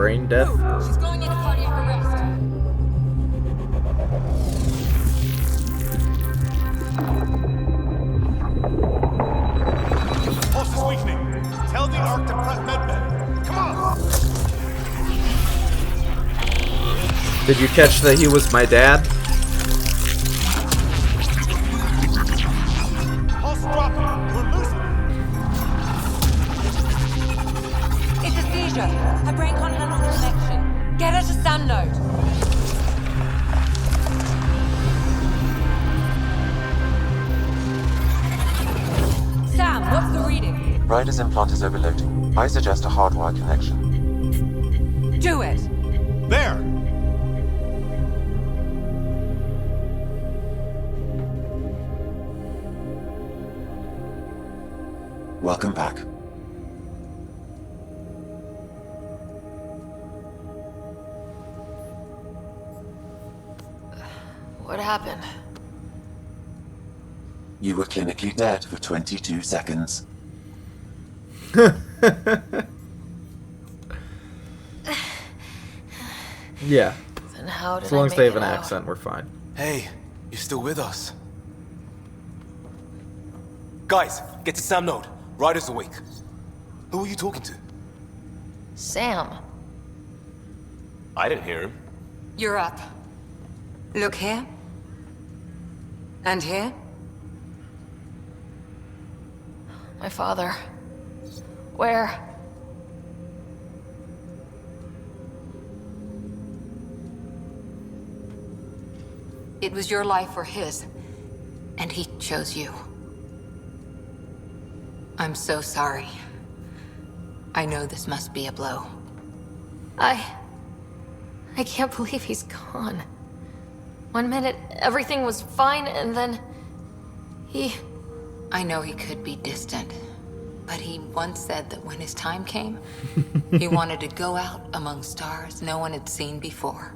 brain death. She's going into cardiac arrest. Pulse is weakening. Tell the Ark to prep medbay. Come on! Did you catch that he was my dad? Pulse dropping. We're losing it. It's a seizure. Her brain can't handle the connection. Get her to Sam node. Sam, what's the reading? Ryder's implant is overloading. I suggest a hardwire connection. Do it. There! Welcome back. What happened? You were clinically dead for 22 seconds. Yeah. Then how did As long I as make they have it an out? accent, we're fine. Hey, you're still with us. Guys, get to Sam node. Ryder's awake. Who are you talking to? Sam. I didn't hear him. You're up. Look here. And here. My father. Where? It was your life or his, and he chose you. I'm so sorry. I know this must be a blow. I can't believe he's gone. 1 minute, everything was fine, and then... I know he could be distant, but he once said that when his time came, he wanted to go out among stars no one had seen before.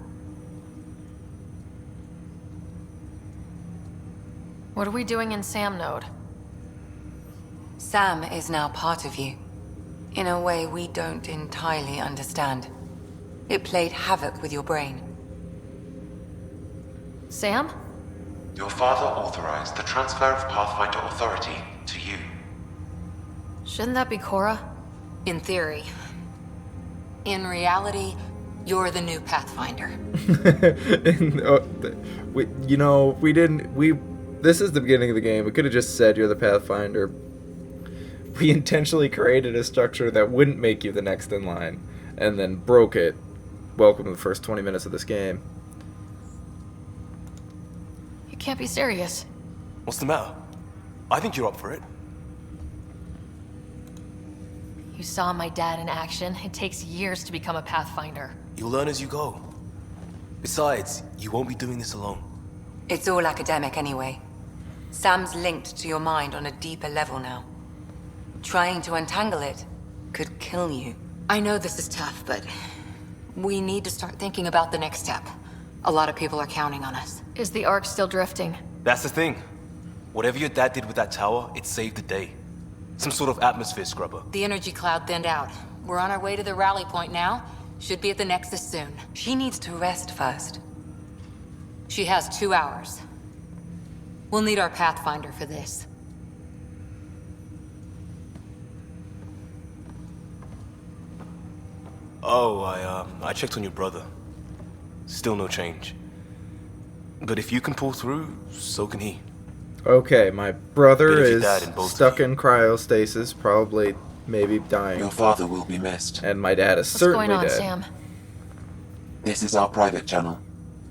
What are we doing in Sam node? Sam is now part of you, in a way we don't entirely understand. It played havoc with your brain. Sam? Your father authorized the transfer of Pathfinder authority to you. Shouldn't that be Cora? In theory. In reality, you're the new Pathfinder. This is the beginning of the game. We could have just said you're the Pathfinder. We intentionally created a structure that wouldn't make you the next in line, and then broke it. Welcome to the first 20 minutes of this game. You can't be serious. What's the matter? I think you're up for it. You saw my dad in action. It takes years to become a Pathfinder. You'll learn as you go. Besides, you won't be doing this alone. It's all academic anyway. Sam's linked to your mind on a deeper level now. Trying to untangle it could kill you. I know this is tough, but we need to start thinking about the next step. A lot of people are counting on us. Is the Ark still drifting? That's the thing. Whatever your dad did with that tower, it saved the day. Some sort of atmosphere scrubber. The energy cloud thinned out. We're on our way to the rally point now. Should be at the Nexus soon. She needs to rest first. She has 2 hours. We'll need our Pathfinder for this. Oh, I checked on your brother. Still no change. But if you can pull through, so can he. Okay, my brother Bit of your is dad in both stuck of you. in cryostasis, probably, maybe dying. Your father will be missed. And my dad is What's certainly going on, dead. Sam? This is our private channel.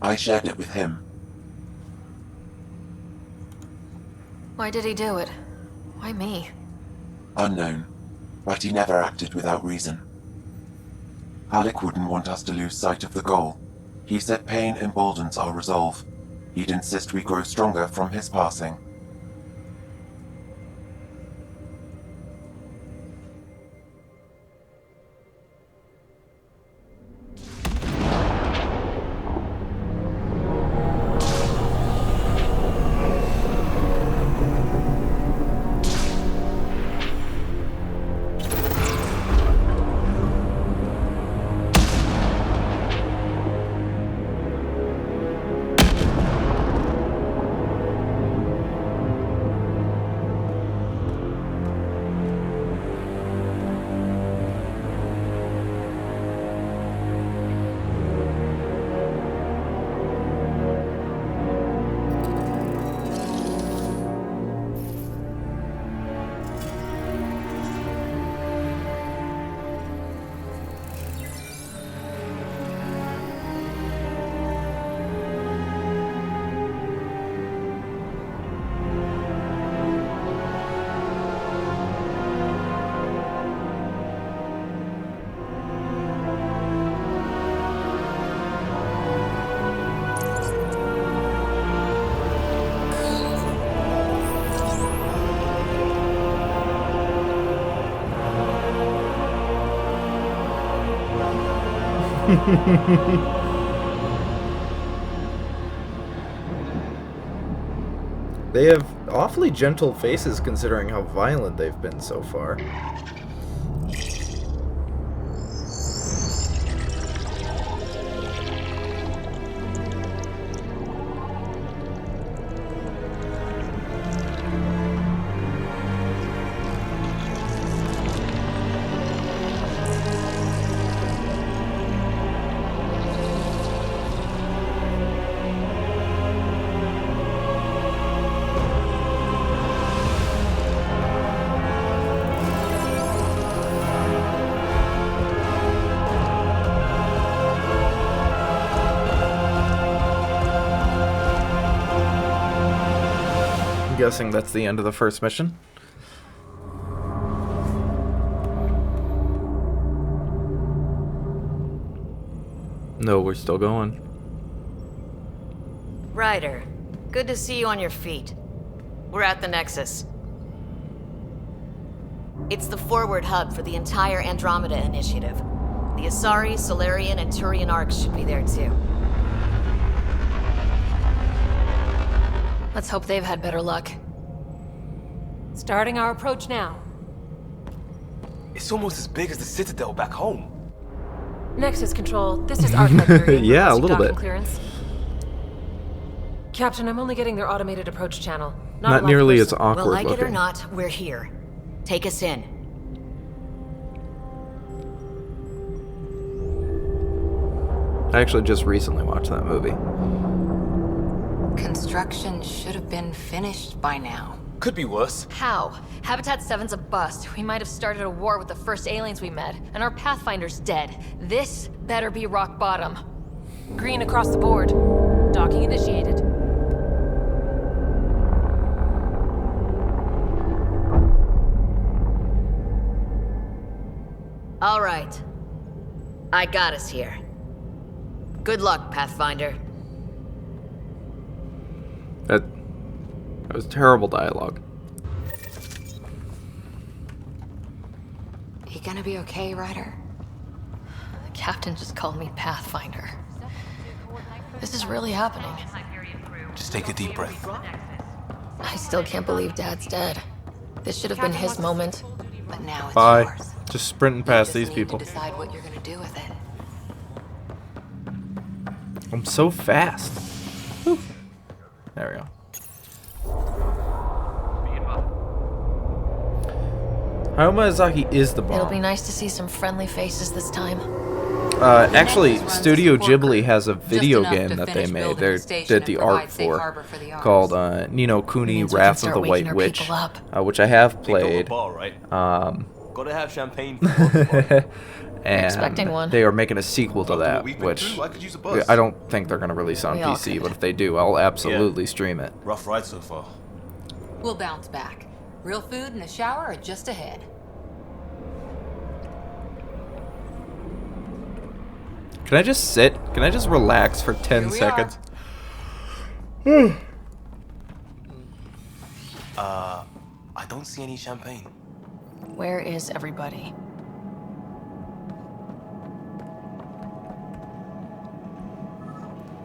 I shared it with him. Why did he do it? Why me? Unknown. But he never acted without reason. Alec wouldn't want us to lose sight of the goal. He said pain emboldens our resolve. He'd insist we grow stronger from his passing. They have awfully gentle faces considering how violent they've been so far. I'm guessing that's the end of the first mission. No, we're still going. Ryder, good to see you on your feet. We're at the Nexus. It's the forward hub for the entire Andromeda initiative. The Asari, Solarian, and Turian arcs should be there too. Let's hope they've had better luck. Starting our approach now. It's almost as big as the Citadel back home. Nexus Control, this is Archive. Yeah, a little bit. Clearance. Captain, I'm only getting their automated approach channel. Not nearly as awkward Well, like it or looking. not, we're here. Take us in. I actually just recently watched that movie. Construction should have been finished by now. Could be worse. How? Habitat 7's a bust. We might have started a war with the first aliens we met, and our Pathfinder's dead. This better be rock bottom. Green across the board. Docking initiated. All right. I got us here. Good luck, Pathfinder. That was terrible dialogue. You gonna be okay, Ryder? The captain just called me Pathfinder. This is really happening. Just take a deep breath. I still can't believe Dad's dead. This should have been his moment. But now it's Bye. yours. Just sprinting You past just these need people. to decide what you're gonna do with it. I'm so fast. Whew. There we go. Hayao Miyazaki is the It'll bomb. be nice to see some friendly faces this time. Actually, runs Studio support Ghibli crew. has a Just video enough game to that they finish made. building They the station did and the provide art safe for, harbor for the arms. called Ni no Kuni Means we can Wrath of start the waking White our Witch, people up. which I have They go to played. the bar, right? Gotta have champagne for And expecting one. they are making a sequel to After that, what we've been which through, I could use a buzz. I don't think they're going to release on We all PC, could. but if they do, I'll absolutely stream it. Rough ride so far. We'll bounce back. Real food and a shower are just ahead. Can I just sit? Can I just relax for 10 Here we seconds? I don't see any champagne. Where is everybody?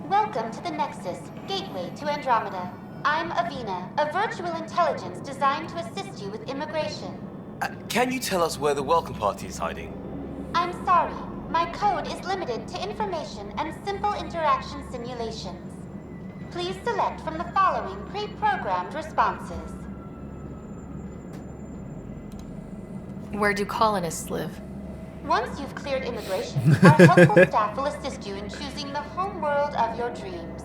Welcome to the Nexus, gateway to Andromeda. I'm Avina, a virtual intelligence designed to assist you with immigration. Can you tell us where the welcome party is hiding? I'm sorry, my code is limited to information and simple interaction simulations. Please select from the following pre-programmed responses. Where do colonists live? Once you've cleared immigration, our helpful staff will assist you in choosing the home world of your dreams.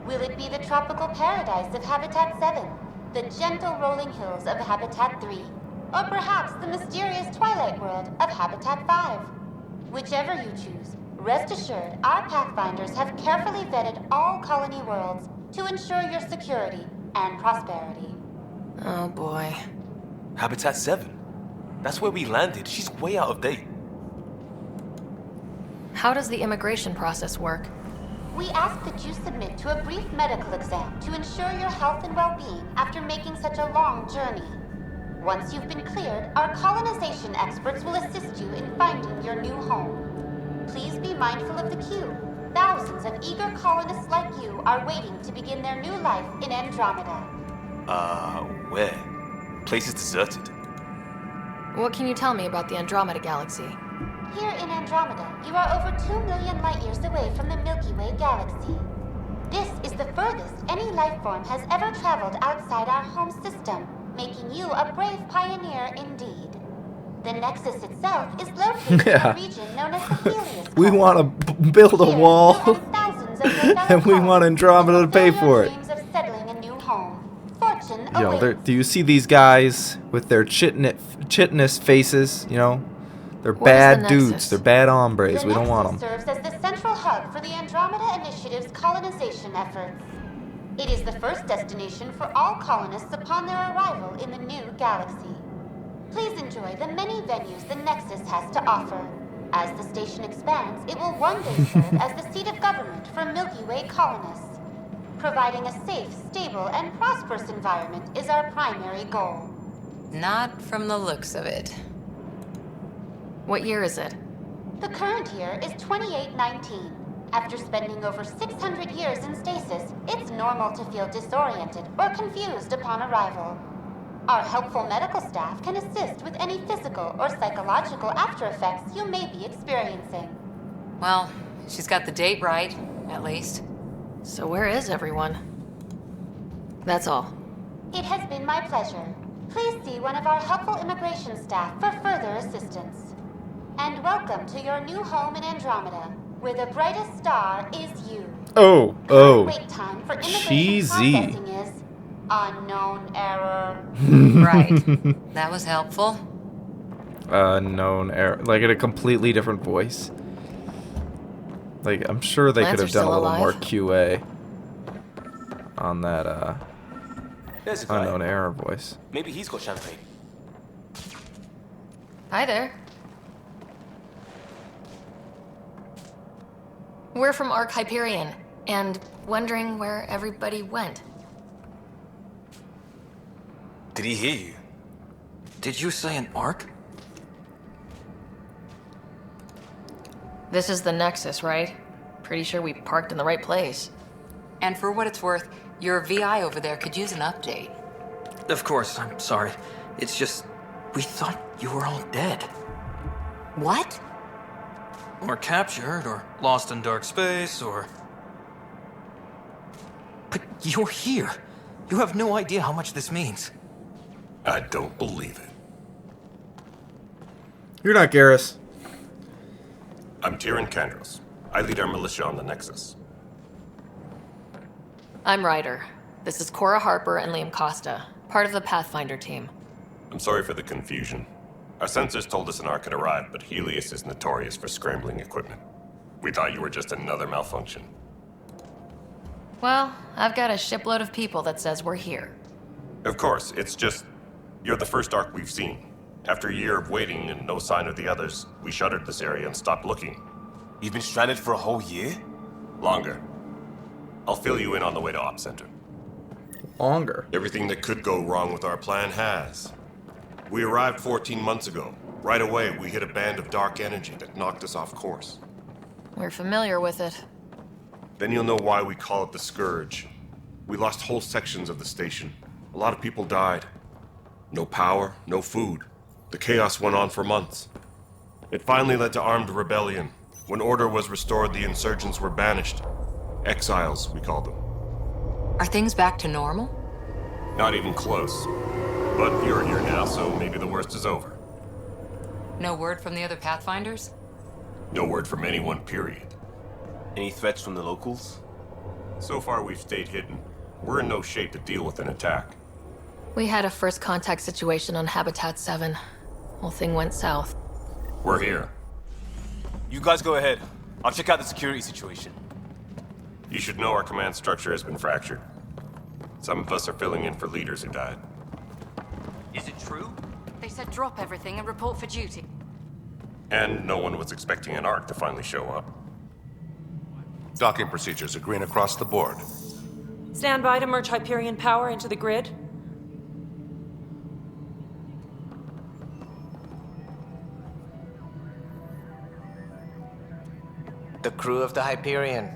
Will it be the tropical paradise of Habitat 7, the gentle rolling hills of Habitat 3, or perhaps the mysterious twilight world of Habitat 5? Whichever you choose, rest assured our Pathfinders have carefully vetted all colony worlds to ensure your security and prosperity. Oh boy. Habitat 7. That's where we landed. She's way out of date. How does the immigration process work? We ask that you submit to a brief medical exam to ensure your health and well-being after making such a long journey. Once you've been cleared, our colonization experts will assist you in finding your new home. Please be mindful of the queue. Thousands of eager colonists like you are waiting to begin their new life in Andromeda. Where? Place is deserted. What can you tell me about the Andromeda galaxy? Here in Andromeda, you are over 2 million light years away from the Milky Way galaxy. This is the furthest any life form has ever traveled outside our home system, making you a brave pioneer indeed. The Nexus itself is located in a region known as the Helios. We want to build a wall, and we want Andromeda to pay for it. Dreams of settling a new home. Fortune Yo, awaits. do you see these guys with their chitinous faces? You know, they're What is bad the dudes. Nexus? They're bad hombres. The We don't want Nexus them. serves as the central hub for the Andromeda Initiative's colonization efforts. It is the first destination for all colonists upon their arrival in the new galaxy. Please enjoy the many venues the Nexus has to offer. As the station expands, it will one day serve as the seat of government for Milky Way colonists. Providing a safe, stable, and prosperous environment is our primary goal. Not from the looks of it. What year is it? The current year is 2819. After spending over 600 years in stasis, it's normal to feel disoriented or confused upon arrival. Our helpful medical staff can assist with any physical or psychological after effects you may be experiencing. Well, she's got the date right, at least. So where is everyone? That's all. It has been my pleasure. Please see one of our helpful immigration staff for further assistance. And welcome to your new home in Andromeda, where the brightest star is you. Oh. Wait time for immigration Cheesy. processing is unknown error. Right. That was helpful. Unknown error. Like in a completely different voice. Like, I'm sure they could have Lancer's done a still little more alive. QA on that There's a guy. unknown error voice. Maybe he's got champagne. Hi there. We're from Ark Hyperion, and wondering where everybody went. Did he hear you? Did you say an arc? This is the Nexus, right? Pretty sure we parked in the right place. And for what it's worth, your VI over there could use an update. Of course, I'm sorry. It's just, we thought you were all dead. What? Or captured, or lost in dark space, or... But you're here. You have no idea how much this means. I don't believe it. You're not Garrus. I'm Tyrion Kandros. I lead our militia on the Nexus. I'm Ryder. This is Cora Harper and Liam Costa, part of the Pathfinder team. I'm sorry for the confusion. Our sensors told us an Ark had arrived, but Helios is notorious for scrambling equipment. We thought you were just another malfunction. Well, I've got a shipload of people that says we're here. Of course, it's just... You're the first Ark we've seen. After a year of waiting and no sign of the others, we shuttered this area and stopped looking. You've been stranded for a whole year? Longer. I'll fill you in on the way to Op Center. Longer. Everything that could go wrong with our plan has. We arrived 14 months ago. Right away, we hit a band of dark energy that knocked us off course. We're familiar with it. Then you'll know why we call it the Scourge. We lost whole sections of the station. A lot of people died. No power, no food. The chaos went on for months. It finally led to armed rebellion. When order was restored, the insurgents were banished. Exiles, we called them. Are things back to normal? Not even close. But you're here now, so maybe the worst is over. No word from the other Pathfinders? No word from anyone, period. Any threats from the locals? So far, we've stayed hidden. We're in no shape to deal with an attack. We had a first contact situation on Habitat 7. Whole thing went south. We're here. You guys go ahead. I'll check out the security situation. You should know our command structure has been fractured. Some of us are filling in for leaders who died. Is it true? They said drop everything and report for duty. And no one was expecting an Ark to finally show up. Docking procedures are green across the board. Stand by to merge Hyperion power into the grid. the crew of the Hyperion.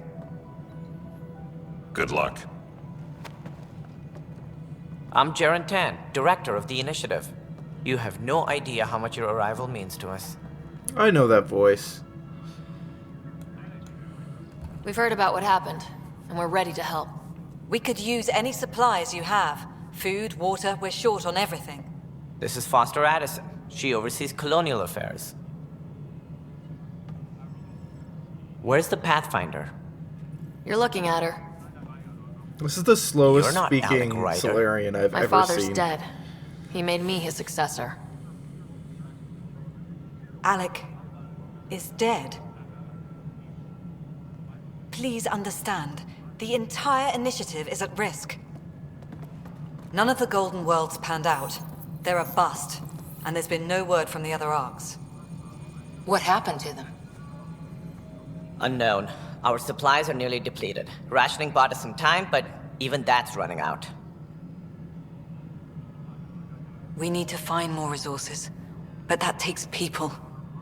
Good luck. I'm Jaren Tan, director of the initiative. You have no idea how much your arrival means to us. I know that voice. We've heard about what happened, and we're ready to help. We could use any supplies you have. Food, water, we're short on everything. This is Foster Addison. She oversees colonial affairs. Where's the Pathfinder? You're looking at her. This is the slowest You're not speaking Alec Ryder. Solarian I've My ever father's seen. dead. He made me his successor. Alec is dead. Please understand, the entire initiative is at risk. None of the Golden Worlds panned out. They're a bust, and there's been no word from the other arcs. What happened to them? Unknown. Our supplies are nearly depleted. Rationing bought us some time, but even that's running out. We need to find more resources, but that takes people,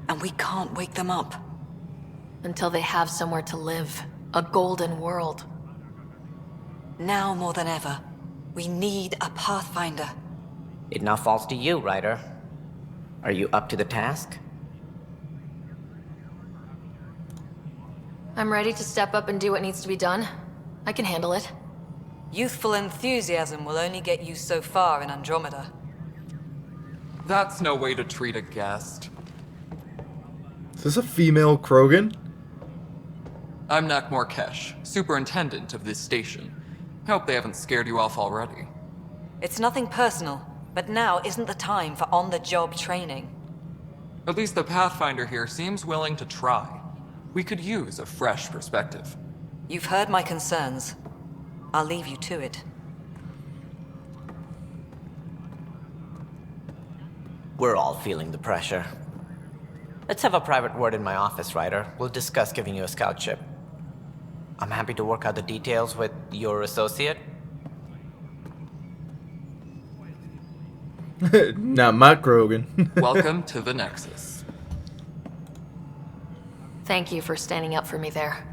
and we can't wake them up. Until they have somewhere to live. A golden world. Now more than ever, we need a Pathfinder. It now falls to you, Ryder. Are you up to the task? I'm ready to step up and do what needs to be done. I can handle it. Youthful enthusiasm will only get you so far in Andromeda. That's no way to treat a guest. Is this a female Krogan? I'm Nak Morkesh, superintendent of this station. Hope they haven't scared you off already. It's nothing personal, but now isn't the time for on-the-job training. At least the Pathfinder here seems willing to try. We could use a fresh perspective. You've heard my concerns. I'll leave you to it. We're all feeling the pressure. Let's have a private word in my office, Ryder. We'll discuss giving you a scout ship. I'm happy to work out the details with your associate. Not my Krogan. Welcome to the Nexus. Thank you for standing up for me there.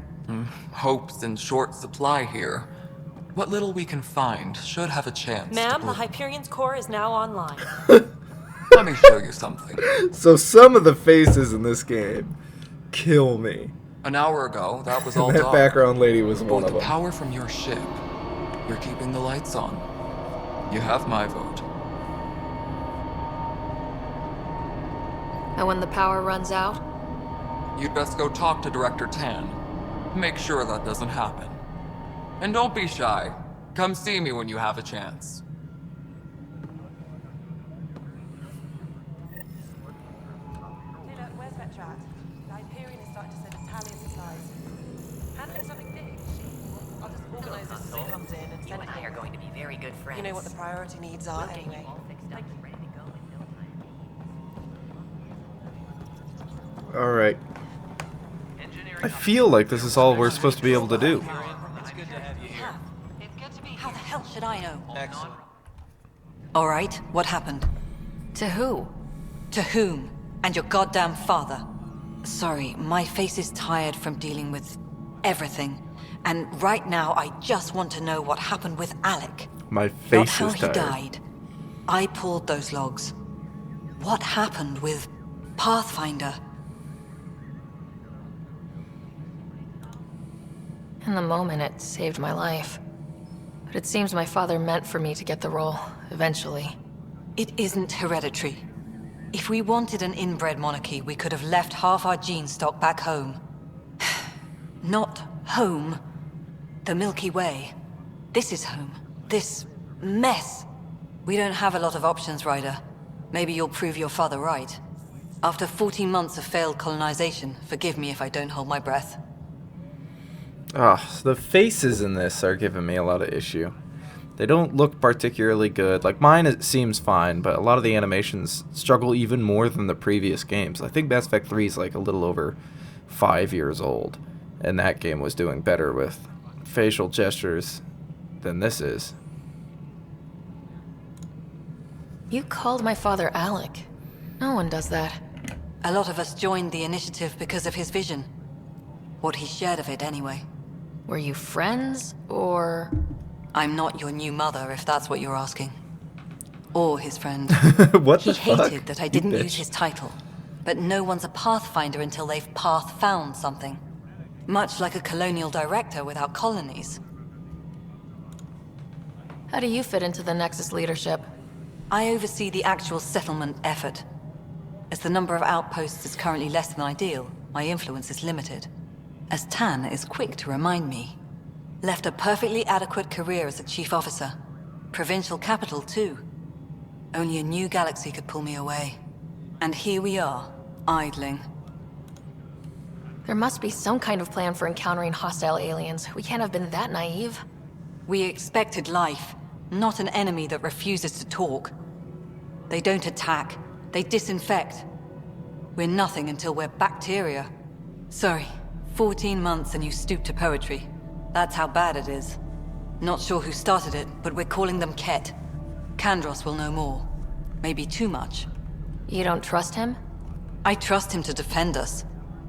Hope's in short supply here. What little we can find should have a chance. Ma'am, the Hyperion's core is now online. Let me show you something. So some of the faces in this game kill me. An hour ago, that was all That dark. background lady was But one with of the them. power from your ship, you're keeping the lights on. You have my vote. And when the power runs out, You'd best go talk to Director Tan. Make sure that doesn't happen. And don't be shy. Come see me when you have a chance. Where's Vetrat? The Hyperion is starting to send Italian supplies. Handling something big. I'll just organize this as it comes in and send it. I are going to be very good friends. You know what the priority needs are anyway. Alright. I feel like this is all we're supposed to be able to do. How the hell should I know? All right, what happened? to who? To whom? And your goddamn father. Sorry, my face is tired from dealing with everything. And right now, I just want to know what happened with Alec. My Not face how is he tired. died. I pulled those logs. What happened with Pathfinder? In the moment, it saved my life. But it seems my father meant for me to get the role, eventually. It isn't hereditary. If we wanted an inbred monarchy, we could have left half our gene stock back home. Not home. The Milky Way. This is home. This mess. We don't have a lot of options, Ryder. Maybe you'll prove your father right. After 14 months of failed colonization, forgive me if I don't hold my breath. Ah, the faces in this are giving me a lot of issue. They don't look particularly good. Like, mine, it seems fine, but a lot of the animations struggle even more than the previous games. I think Mass Effect 3 is like a little over 5 years old, and that game was doing better with facial gestures than this is. You called my father Alec. No one does that. A lot of us joined the initiative because of his vision. What he shared of it, anyway. Were you friends, or...? I'm not your new mother, if that's what you're asking. Or his friend. What He the fuck? hated that I You didn't bitch. use his title. But no one's a pathfinder until they've path-found something. Much like a colonial director without colonies. How do you fit into the Nexus leadership? I oversee the actual settlement effort. As the number of outposts is currently less than ideal, my influence is limited. As Tan is quick to remind me. Left a perfectly adequate career as a chief officer. Provincial capital, too. Only a new galaxy could pull me away. And here we are, idling. There must be some kind of plan for encountering hostile aliens. We can't have been that naive. We expected life, not an enemy that refuses to talk. They don't attack, they disinfect. We're nothing until we're bacteria. Sorry, 14 months and you stoop to poetry. That's how bad it is. Not sure who started it, but we're calling them Ket. Kandros will know more. Maybe too much. You don't trust him? I trust him to defend us.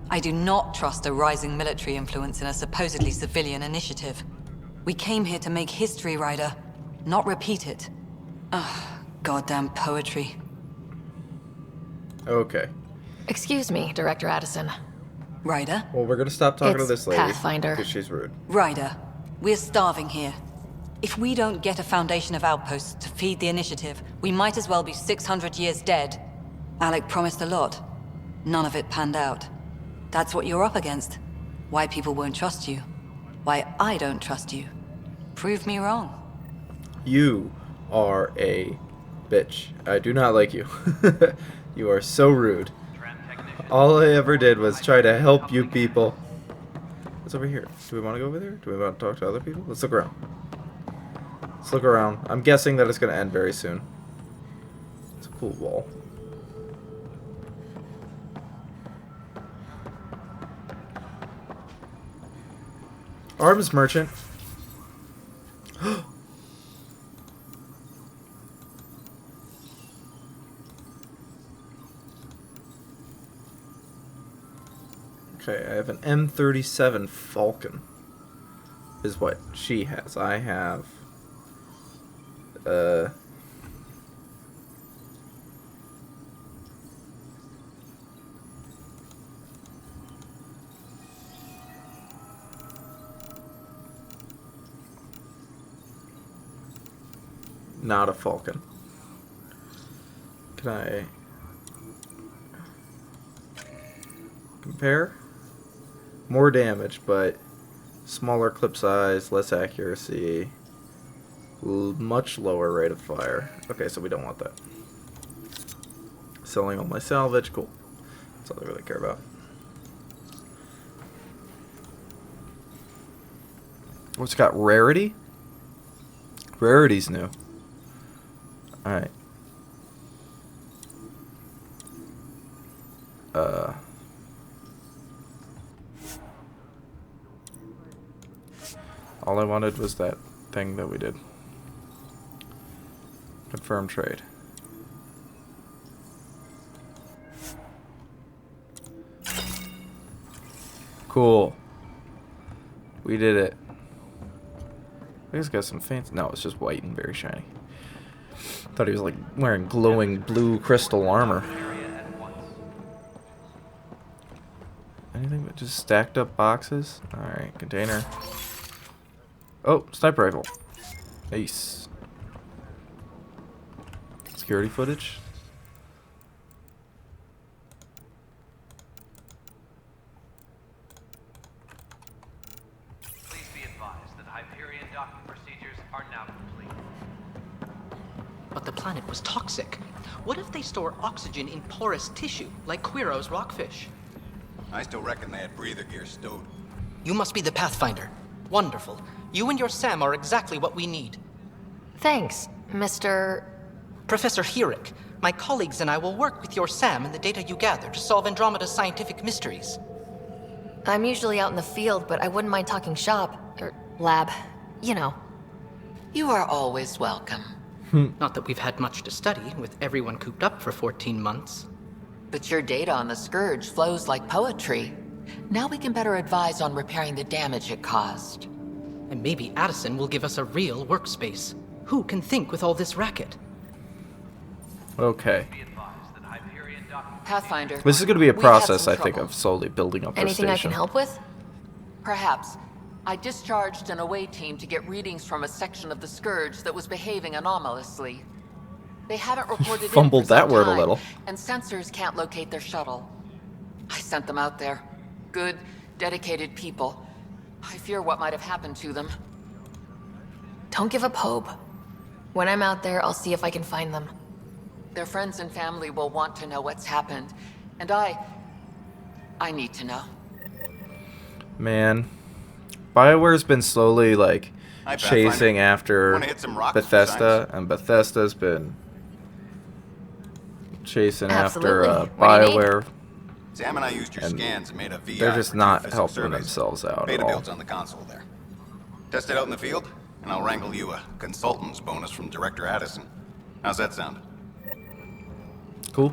I do not trust a rising military influence in a supposedly civilian initiative. We came here to make history, Ryder, not repeat it. Ugh, goddamn poetry. Okay. Excuse me, Director Addison. Ryder? Well, we're gonna stop talking to It's this lady. Pathfinder. Because she's rude. Ryder, we're starving here. If we don't get a foundation of outposts to feed the initiative, we might as well be 600 years dead. Alec promised a lot. None of it panned out. That's what you're up against. Why people won't trust you. Why I don't trust you. Prove me wrong. You are a bitch. I do not like you. You are so rude. All I ever did was try to help you people. What's over here? Do we want to go over there? Do we want to talk to other people? Let's look around. Let's look around. I'm guessing that it's going to end very soon. It's a cool wall. Arms merchant. Okay, I have an M37 Falcon. Is what she has. I have not a Falcon. Can I compare? More damage, but smaller clip size, less accuracy, much lower rate of fire. Okay, so we don't want that. Selling all my salvage, cool. That's all I really care about. What's got rarity? Rarity's new. Alright. All I wanted was that thing that we did. Confirm trade. Cool. We did it. I guess got some fancy. No, it's just white and very shiny. Thought he was like wearing glowing blue crystal armor. Anything but just stacked up boxes? Alright, container. Oh, sniper rifle. Nice. Security footage. Please be advised that Hyperion docking procedures are now complete. But the planet was toxic. What if they store oxygen in porous tissue, like Quiro's rockfish? I still reckon they had breather gear stowed. You must be the Pathfinder. Wonderful. You and your Sam are exactly what we need. Thanks, Mr. Professor Herrick, my colleagues and I will work with your Sam and the data you gather to solve Andromeda's scientific mysteries. I'm usually out in the field, but I wouldn't mind talking shop. Or lab. You know. You are always welcome. Not that we've had much to study, with everyone cooped up for 14 months. But your data on the Scourge flows like poetry. Now we can better advise on repairing the damage it caused. And maybe Addison will give us a real workspace. Who can think with all this racket? Okay. Pathfinder. This is going to be a we had process, some I think, trouble. of slowly building up this Anything station. I can help with? Perhaps. I discharged an away team to get readings from a section of the Scourge that was behaving anomalously. They haven't reported Fumbled in for that some word a time, little. and sensors can't locate their shuttle. I sent them out there. Good, dedicated people. I fear what might have happened to them. Don't give up hope. When I'm out there, I'll see if I can find them. Their friends and family will want to know what's happened, and I need to know. Man, BioWare's been slowly, like, Hi, chasing Pathfinder. after Wanna hit some rocks for Bethesda, and Bethesda's been chasing Absolutely. after What do you need? BioWare. Sam and I used your And scans and made a VI. they're just for not geophysics helping surveys. themselves out at Beta all. builds on the console there. Test it out in the field, and I'll wrangle you a consultant's bonus from Director Addison. How's that sound? Cool.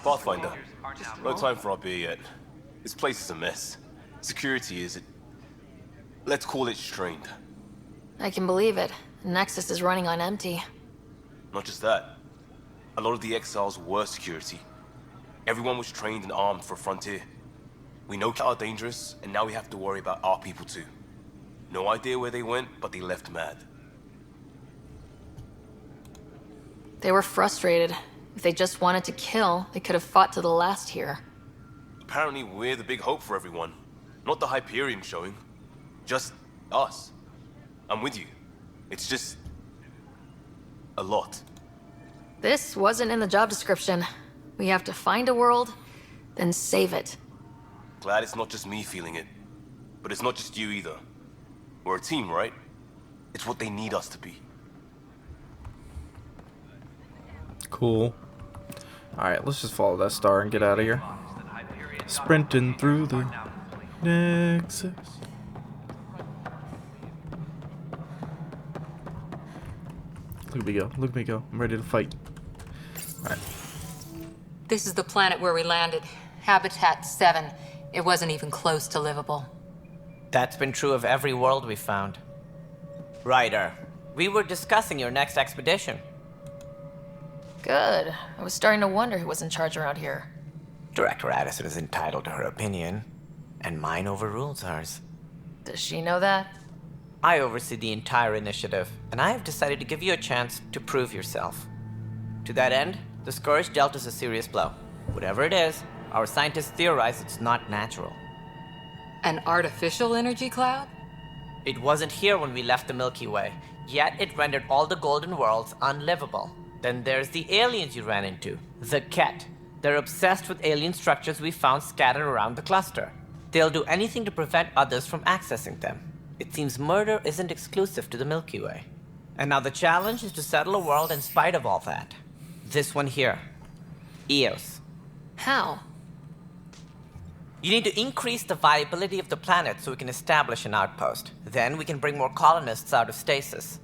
Pathfinder, no time for our beer yet. This place is a mess. Security is, let's call it strained. I can believe it. Nexus is running on empty. Not just that. A lot of the exiles were security. Everyone was trained and armed for Frontier. We know they are dangerous, and now we have to worry about our people too. No idea where they went, but they left mad. They were frustrated. If they just wanted to kill, they could have fought to the last here. Apparently we're the big hope for everyone. Not the Hyperion showing. Just us. I'm with you. It's just... a lot. This wasn't in the job description. We have to find a world, then save it. Glad it's not just me feeling it. But it's not just you either. We're a team, right? It's what they need us to be. Cool. Alright, let's just follow that star and get out of here. Sprinting through the Nexus. Look at me go. Look at me go. I'm ready to fight. Alright. This is the planet where we landed. Habitat 7. It wasn't even close to livable. That's been true of every world we've found. Ryder, we were discussing your next expedition. Good. I was starting to wonder who was in charge around here. Director Addison is entitled to her opinion, and mine overrules hers. Does she know that? I oversee the entire initiative, and I have decided to give you a chance to prove yourself. To that end, the Scourge dealt us a serious blow. Whatever it is, our scientists theorize it's not natural. An artificial energy cloud? It wasn't here when we left the Milky Way, yet it rendered all the golden worlds unlivable. Then there's the aliens you ran into, the Ket. They're obsessed with alien structures we found scattered around the cluster. They'll do anything to prevent others from accessing them. It seems murder isn't exclusive to the Milky Way. And now the challenge is to settle a world in spite of all that. This one here. Eos. How? You need to increase the viability of the planet so we can establish an outpost. Then we can bring more colonists out of stasis.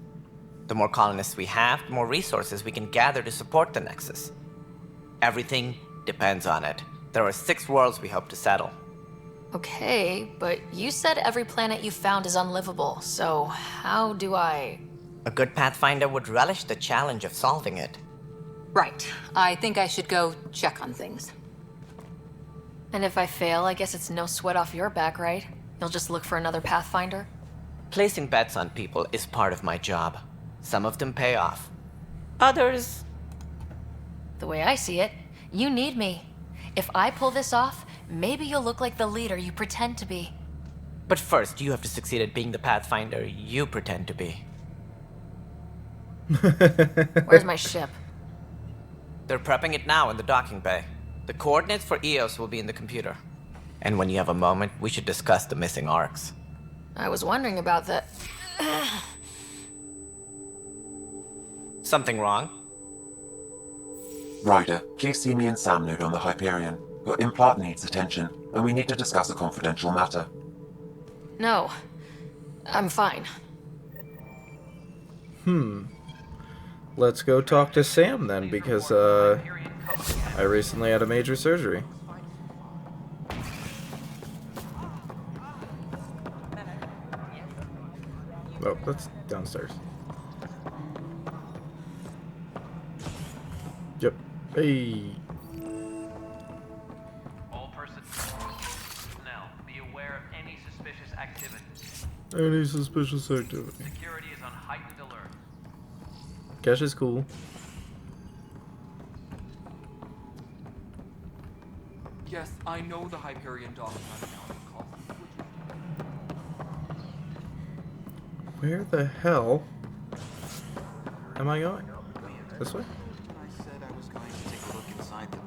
The more colonists we have, the more resources we can gather to support the Nexus. Everything depends on it. There are 6 worlds we hope to settle. Okay, but you said every planet you found is unlivable, so how do I... A good Pathfinder would relish the challenge of solving it. Right. I think I should go check on things. And if I fail, I guess it's no sweat off your back, right? You'll just look for another Pathfinder? Placing bets on people is part of my job. Some of them pay off. Others... The way I see it, you need me. If I pull this off, maybe you'll look like the leader you pretend to be. But first, you have to succeed at being the Pathfinder you pretend to be. Where's my ship? They're prepping it now in the docking bay. The coordinates for Eos will be in the computer. And when you have a moment, we should discuss the missing arcs. I was wondering about that. Something wrong? Ryder, please see me and Sam node on the Hyperion. Your implant needs attention, and we need to discuss a confidential matter. No. I'm fine. let's go talk to Sam then, because I recently had a major surgery. Oh, that's downstairs. Yep. Hey. All personnel, be aware of any suspicious activity. Any suspicious activity. Security is on heightened alert. Cash is cool. Yes, I know the Hyperion dog has now been called. Where the hell am I going? This way? I said I was going to take a look inside the pen.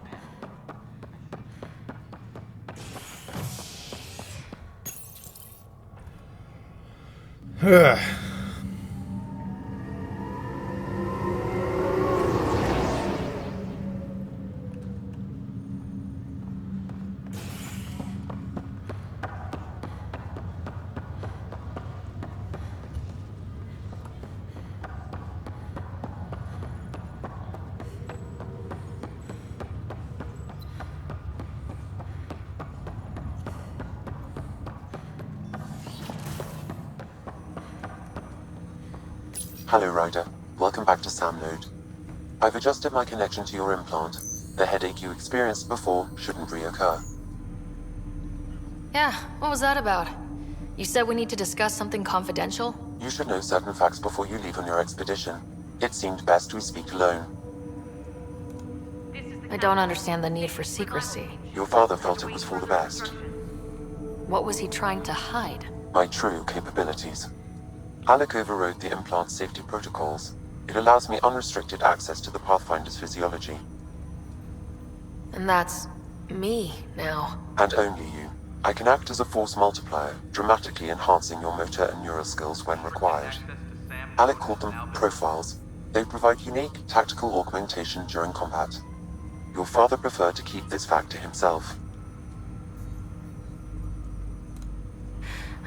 Hello, Ryder. Welcome back to Sam Node. I've adjusted my connection to your implant. The headache you experienced before shouldn't reoccur. Yeah, what was that about? You said we need to discuss something confidential? You should know certain facts before you leave on your expedition. It seemed best we speak alone. I don't understand the need for secrecy. Your father felt it was for the best. What was he trying to hide? My true capabilities. Alec overrode the implant's safety protocols. It allows me unrestricted access to the Pathfinder's physiology. And that's me now. And only you. I can act as a force multiplier, dramatically enhancing your motor and neural skills when required. Alec called them profiles. They provide unique tactical augmentation during combat. Your father preferred to keep this fact to himself.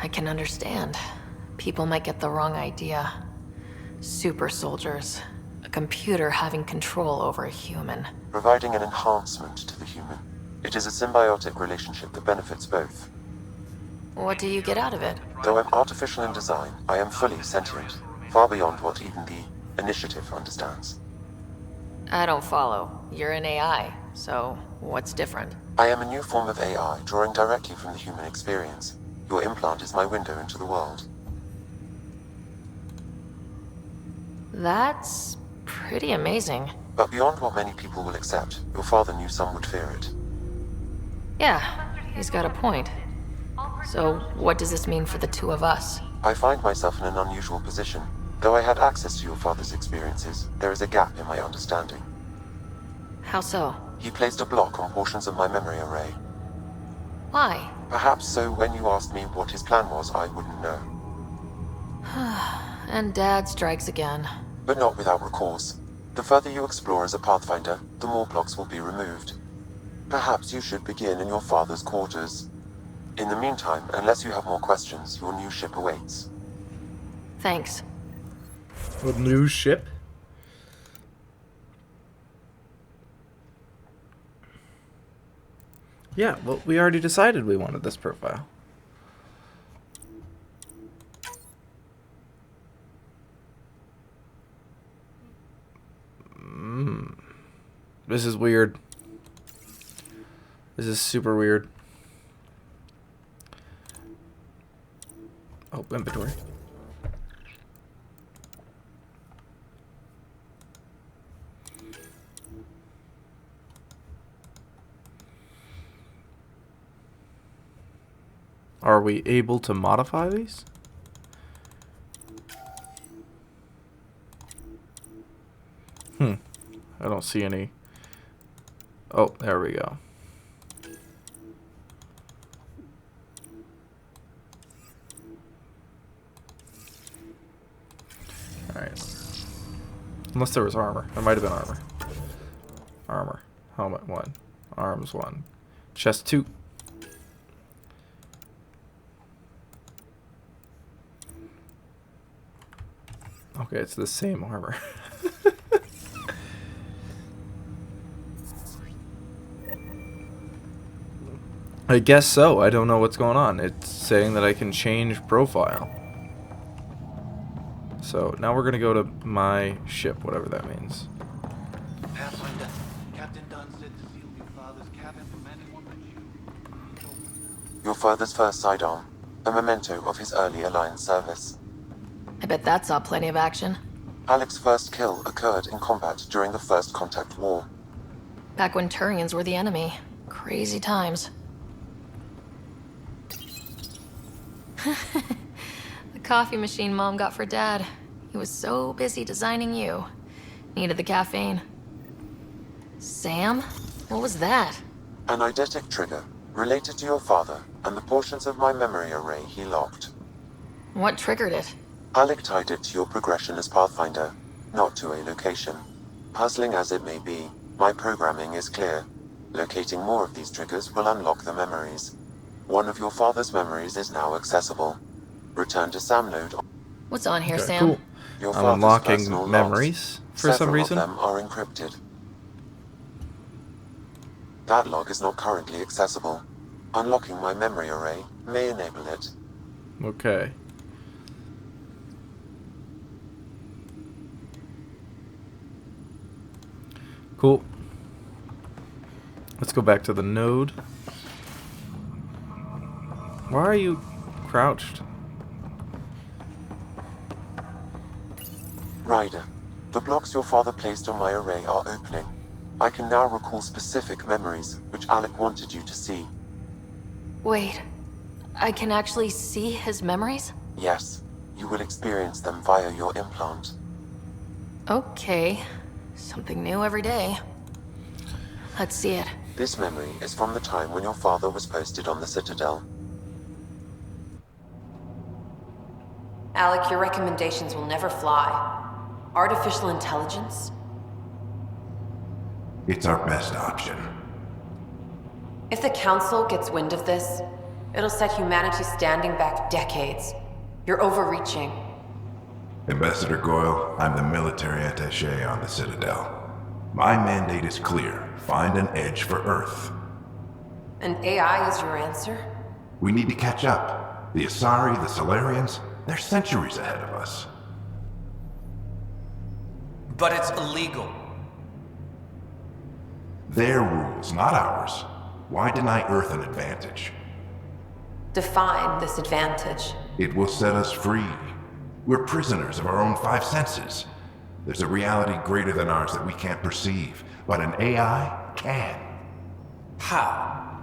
I can understand. People might get the wrong idea. Super soldiers. A computer having control over a human. Providing an enhancement to the human. It is a symbiotic relationship that benefits both. What do you get out of it? Though I'm artificial in design, I am fully sentient, far beyond what even the Initiative understands. I don't follow. You're an AI, so what's different? I am a new form of AI, drawing directly from the human experience. Your implant is my window into the world. That's pretty amazing. But beyond what many people will accept, your father knew some would fear it. Yeah, he's got a point. So, what does this mean for the two of us? I find myself in an unusual position. Though I had access to your father's experiences, there is a gap in my understanding. How so? He placed a block on portions of my memory array. Why? Perhaps so when you asked me what his plan was, I wouldn't know. And Dad strikes again. But not without recourse. The further you explore as a Pathfinder, the more blocks will be removed. Perhaps you should begin in your father's quarters. In the meantime, unless you have more questions, your new ship awaits. Thanks. A new ship? Yeah, well, we already decided we wanted this profile. This is weird. This is super weird. Oh, inventory. Are we able to modify these? I don't see any. Oh, there we go. Alright. Unless there was armor. There might have been armor. Armor. Helmet 1. Arms 1. Chest 2. Okay, it's the same armor. I guess so. I don't know what's going on. It's saying that I can change profile. So now we're going to go to my ship, whatever that means. Pathfinder, Captain Dunn said to seal your father's cabin from anyone but you. Your father's first sidearm, a memento of his early Alliance service. I bet that saw plenty of action. Alec's first kill occurred in combat during the First Contact War. Back when Turians were the enemy. Crazy times. The coffee machine Mom got for Dad. He was so busy designing you. Needed the caffeine. Sam? What was that? An eidetic trigger, related to your father, and the portions of my memory array he locked. What triggered it? Alec tied it to your progression as Pathfinder, not to a location. Puzzling as it may be, my programming is clear. Locating more of these triggers will unlock the memories. One of your father's memories is now accessible. Return to Sam node. What's on here, Okay, Sam? cool. Your I'm father's unlocking personal memories logs. for some Several reason. of them are encrypted. That log is not currently accessible. Unlocking my memory array may enable it. Okay. Cool. Let's go back to the node. Why are you crouched? Ryder, the blocks your father placed on my array are opening. I can now recall specific memories, which Alec wanted you to see. Wait. I can actually see his memories? Yes, you will experience them via your implant. Okay. Something new every day. Let's see it. This memory is from the time when your father was posted on the Citadel. Alec, your recommendations will never fly. Artificial intelligence? It's our best option. If the Council gets wind of this, it'll set humanity standing back decades. You're overreaching. Ambassador Goyle, I'm the military attaché on the Citadel. My mandate is clear. Find an edge for Earth. And AI is your answer? We need to catch up. The Asari, the Solarians, they're centuries ahead of us. But it's illegal. Their rules, not ours. Why deny Earth an advantage? Define this advantage. It will set us free. We're prisoners of our own five senses. There's a reality greater than ours that we can't perceive, but an AI can. How?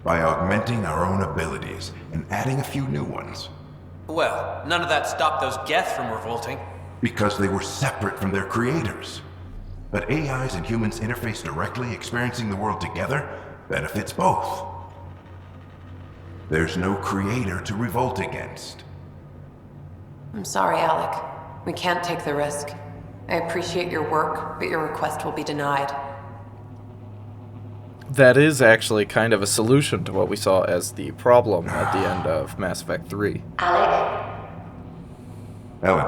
By augmenting our own abilities and adding a few new ones. Well, none of that stopped those Geth from revolting. Because they were separate from their creators. But AIs and humans interface directly, experiencing the world together, benefits both. There's no creator to revolt against. I'm sorry, Alec. We can't take the risk. I appreciate your work, but your request will be denied. That is actually kind of a solution to what we saw as the problem at the end of Mass Effect 3. Alec, Ellen,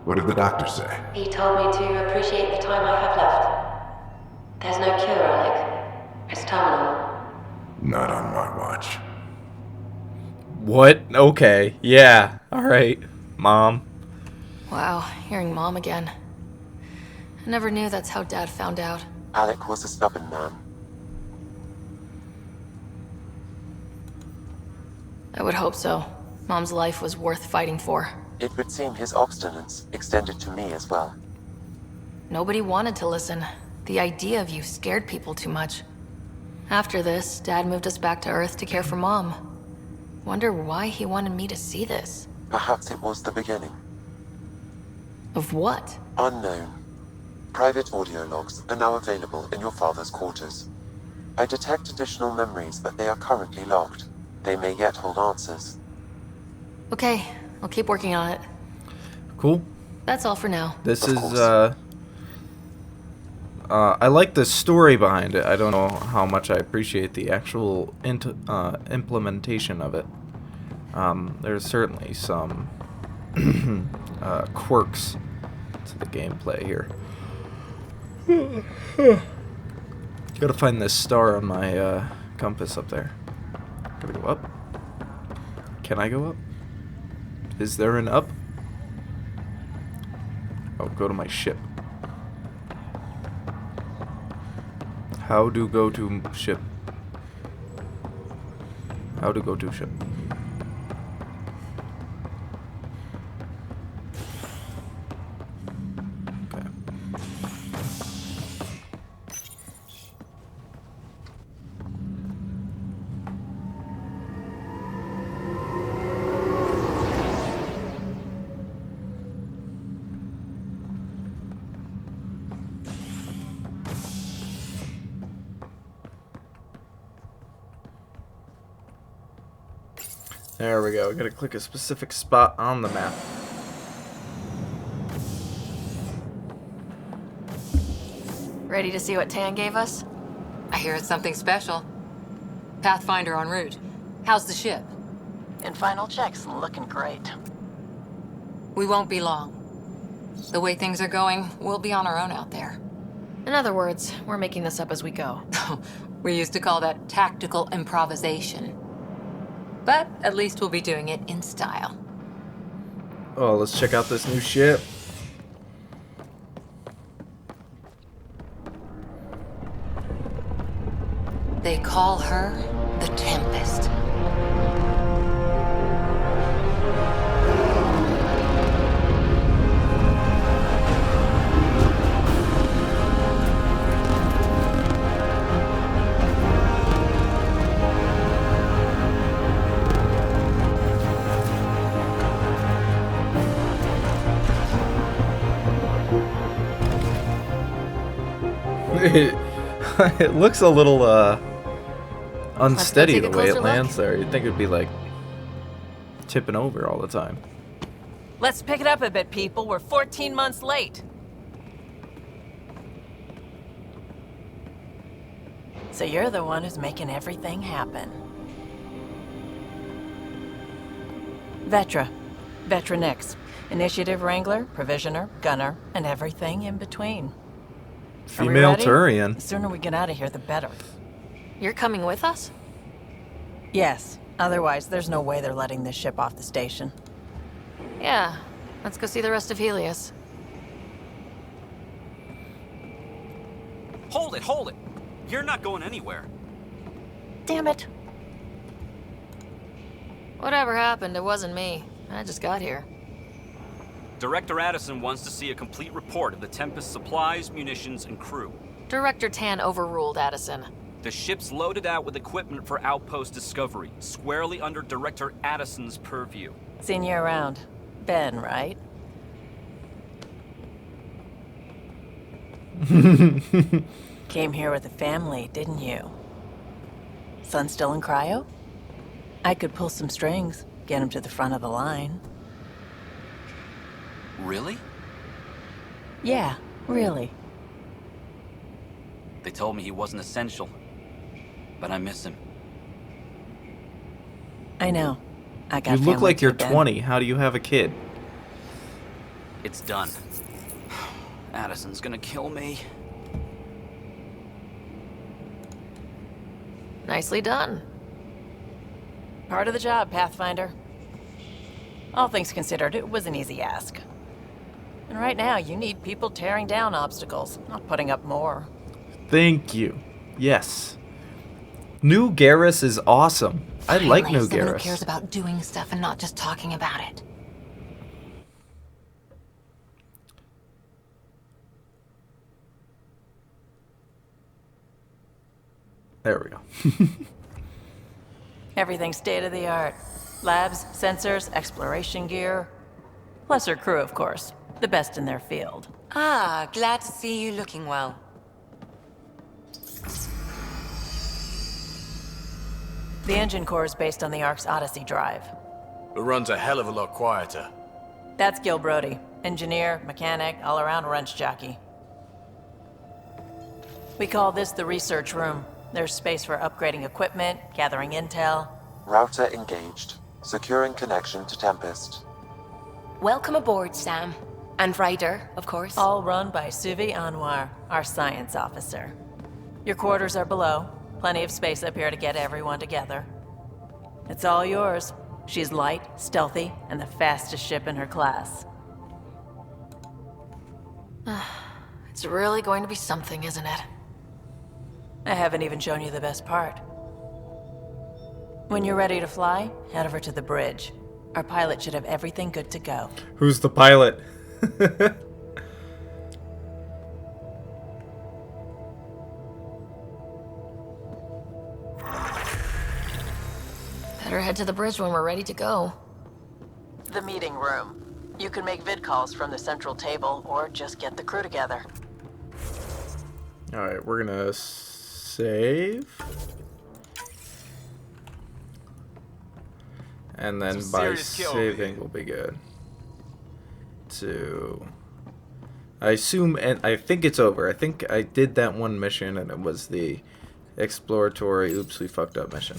what did the doctor say? he told me to appreciate the time I have left. There's no cure, Alec. It's terminal. Not on my watch. What? Okay. Yeah. Alright. Mom. Wow, hearing Mom again. I never knew that's how Dad found out. Alec was a stubborn man. I would hope so. Mom's life was worth fighting for. It would seem his obstinance extended to me as well. Nobody wanted to listen. The idea of you scared people too much. After this, Dad moved us back to Earth to care for Mom. Wonder why he wanted me to see this. Perhaps it was the beginning. Of what? Unknown. Private audio logs are now available in your father's quarters. I detect additional memories, but they are currently locked. They may yet hold answers. Okay, I'll keep working on it. Cool. That's all for now. This is, I like the story behind it. I don't know how much I appreciate the actual implementation of it. There's certainly some quirks to the gameplay here. Gotta find this star on my compass up there. Should I go up? Can I go up? Is there an up? Oh, go to my ship. How to go to ship? How to go to ship? Okay. There we go. We gotta click a specific spot on the map. Ready to see what Tan gave us? I hear it's something special. Pathfinder en route. How's the ship? In final checks, looking great. We won't be long. The way things are going, we'll be on our own out there. In other words, we're making this up as we go. We used to call that tactical improvisation. But at least we'll be doing it in style. Oh, let's check out this new ship. They call her the Tempest. It looks a little unsteady take the a way it closer lands there. You'd think it'd be like tipping over all the time. Let's pick it up a bit, people. We're 14 months late. So you're the one who's making everything happen. Vetra. Vetra Nix. Initiative Wrangler, Provisioner, Gunner, and everything in between. Female Turian. The sooner we get out of here, the better. You're coming with us? Yes. Otherwise, there's no way they're letting this ship off the station. Yeah. Let's go see the rest of Helios. Hold it, hold it! You're not going anywhere. Damn it. Whatever happened, it wasn't me. I just got here. Director Addison wants to see a complete report of the Tempest supplies, munitions, and crew. Director Tan overruled Addison. The ship's loaded out with equipment for outpost discovery, squarely under Director Addison's purview. Seen you around. Ben, right? Came here with a family, didn't you? Son still in cryo? I could pull some strings, get him to the front of the line. Really? Yeah, really. They told me he wasn't essential, but I miss him. I know. I got You look family like you're too, Ben. 20. How do you have a kid? It's done. Addison's gonna kill me. Nicely done. Part of the job, Pathfinder. All things considered, it was an easy ask. And right now, you need people tearing down obstacles, not putting up more. Thank you. Yes. New Garrus is awesome. I like Finally, New someone who Garrus. cares about doing stuff and not just talking about it. There we go. Everything state of the art. Labs, sensors, exploration gear. Plus her crew, of course. The best in their field. Ah, glad to see you looking well. The engine core is based on the Ark's Odyssey drive. It runs a hell of a lot quieter. That's Gil Brody. Engineer, mechanic, all-around wrench jockey. We call this the research room. There's space for upgrading equipment, gathering intel. Router engaged. Securing connection to Tempest. Welcome aboard, Sam. And Ryder, of course. All run by Suvi Anwar, our science officer. Your quarters are below. Plenty of space up here to get everyone together. It's all yours. She's light, stealthy, and the fastest ship in her class. It's really going to be something, isn't it? I haven't even shown you the best part. When you're ready to fly, head over to the bridge. Our pilot should have everything good to go. Who's the pilot? Better head to the bridge when we're ready to go. The meeting room. You can make vid calls from the central table, or just get the crew together. Alright, we're gonna save. And then by saving we'll be good. I assume, and I think it's over. I think I did that one mission and it was the exploratory oops we fucked up mission.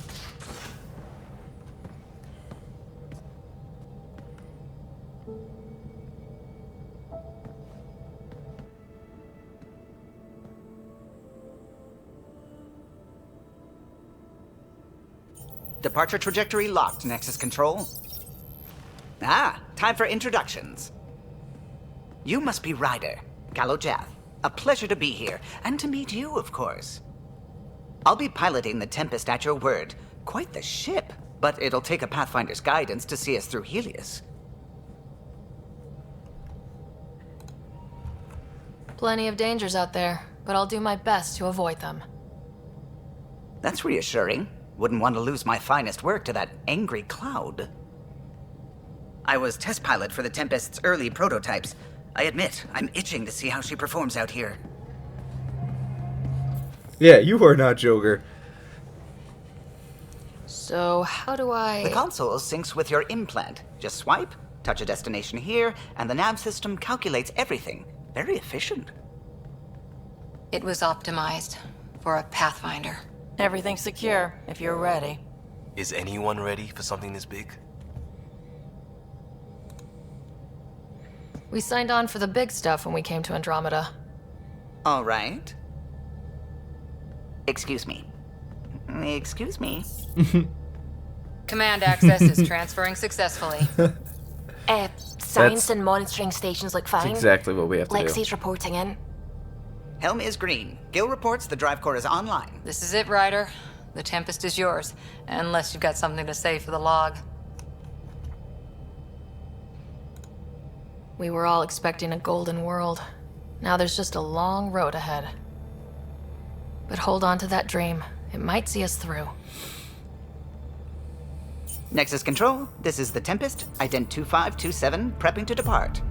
Departure trajectory locked, Nexus Control. Ah, time for introductions. You must be Ryder, Galojath. A pleasure to be here, and to meet you, of course. I'll be piloting the Tempest at your word. Quite the ship, but it'll take a Pathfinder's guidance to see us through Helios. Plenty of dangers out there, but I'll do my best to avoid them. That's reassuring. Wouldn't want to lose my finest work to that angry cloud. I was test pilot for the Tempest's early prototypes. I admit, I'm itching to see how she performs out here. Yeah, you are not Joker. So, how do I... The console syncs with your implant. Just swipe, touch a destination here, and the nav system calculates everything. Very efficient. It was optimized for a Pathfinder. Everything's secure, if you're ready. Is anyone ready for something this big? We signed on for the big stuff when we came to Andromeda. All right. Excuse me. Excuse me. Command access is transferring successfully. Science and monitoring stations look fine. That's exactly what we have to do. Lexi's reporting in. Helm is green. Gil reports the drive core is online. This is it, Ryder. The Tempest is yours, unless you've got something to say for the log. We were all expecting a golden world. Now there's just a long road ahead. But hold on to that dream. It might see us through. Nexus Control, this is the Tempest, ident 2527, prepping to depart.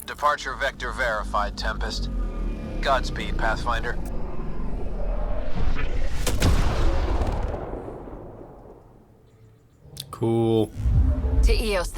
Departure vector verified, Tempest. Godspeed, Pathfinder. Cool. To Eos.